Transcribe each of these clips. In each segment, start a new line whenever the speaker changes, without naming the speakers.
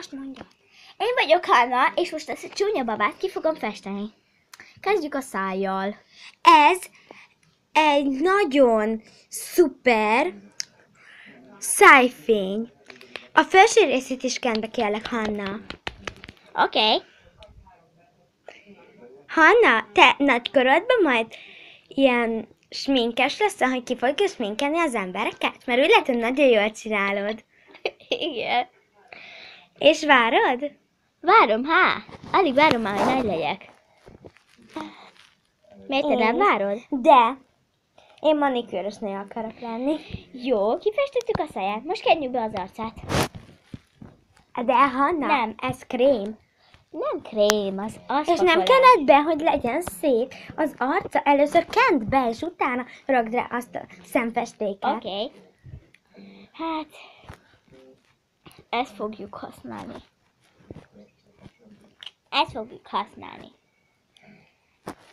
Most mondja. Én vagyok Hanna, és most ezt a csúnya babát ki fogom festeni. Kezdjük a szájjal.
Ez egy nagyon szuper szájfény. A felső részét is kend be kérlek, Hanna.
Oké.
Hanna, te nagykorodban majd ilyen sminkes leszel, hogy ki fogja sminkelni az embereket? Mert úgy lehet, hogy nagyon jól csinálod.
Igen.
És várod?
Várom, alig várom már, hogy nagy legyek. Miért te nem várod?
De én manikűrösnél akarok lenni.
Jó, kifestettük a száját, most kenjük be az arcát.
De Hanna,
Nem.
ez krém.
Nem krém, az
És nem kened be, hogy legyen szép az arca. Először kend be, és utána rakd rá azt a szemfestéket.
Oké. Hát, ezt fogjuk használni. Ezt fogjuk használni.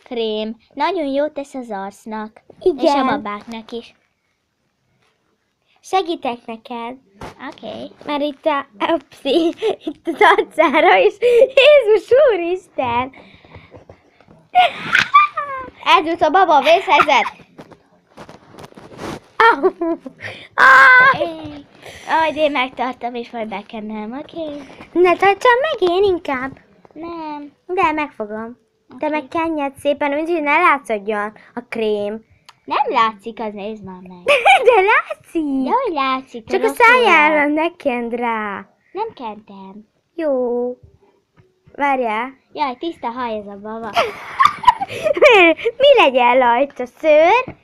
Krém. Nagyon jó tesz az arcnak.
Igen.
És a babáknak is.
Segítek neked.
Oké.
Mert itt az arcára is. Jézus Úristen!
Eldült a baba, vészhelyzet!
Au! Ah!
Majd én megtartom, és majd bekennem, oké?
Ne tartsam meg én inkább.
Nem.
De megfogom. De meg kenjed szépen, úgyhogy ne látszódjon a krém.
Nem látszik, az nézd már meg.
De látszik!
De hogy látszik?
Csak a szájára ne kend rá.
Nem kentem.
Jó. Várjál.
Jaj, tiszta haj ez a baba.
Mi legyen rajta? Szőr?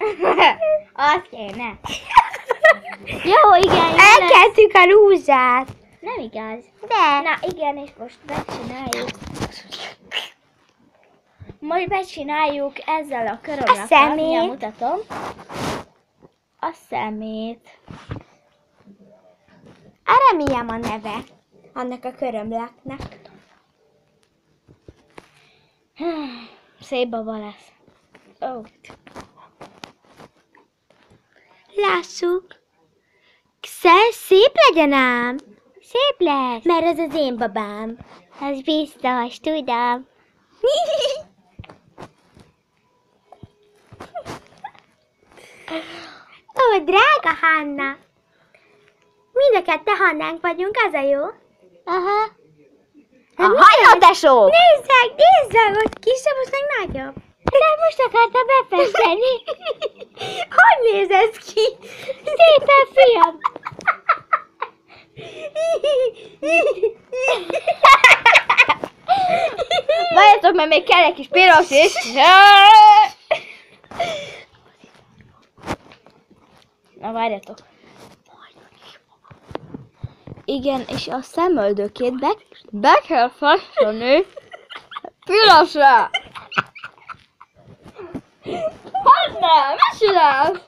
Azt kéne. Jó, igen. jó lesz.
Elkezdtük a rúzsát.
Nem igaz.
De.
Na igen, és most megcsináljuk. Most megcsináljuk ezzel a körömlakkal.
A szemét.
Mindjárt mutatom. A szemét.
Arra milyen a neve? Annak a körömlaknak.
Szép baba lesz. Ó.
Lássuk. Szép legyen ám.
Szép lesz.
Mert ez az én babám.
Az biztos, tudom.
Ó, drága Hanna. Mind a ketten Hannánk vagyunk, az a jó?
Aha.
Hát
A
mi
hajó,
az?
tesó!
Nézzek, hogy kisebb, most meg nagyobb.
De most akartam befesteni.
Hogy néz ez ki?
Szépen, fiam. Várjatok, mert még kell egy kis piros is. Na, várjatok. Igen, és a szemöldökét be kell festeni pirosra. Hanna, mit csinálsz?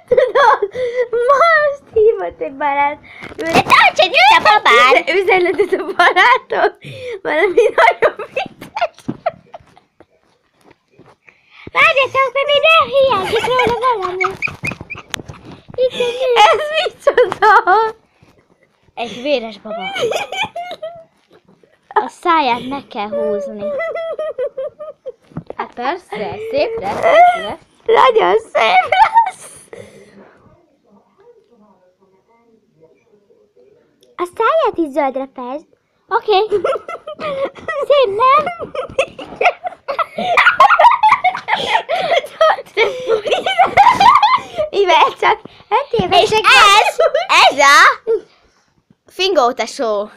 Tudod, most hívott egy barát.
De tarts egy a babán!
Üzenetet a barátom. Valami nagyon vicces.
Várjatok, mert még elhiányzik róla valami.
Ez micsoda?
Egy véres baba. A száját meg kell húzni. Hát persze, szép lesz, szép lesz.
Nagyon szép lesz. A száját is zöldre fest.
Oké. Szép, nem?
Mivel csak
És ez a Fingó tesó.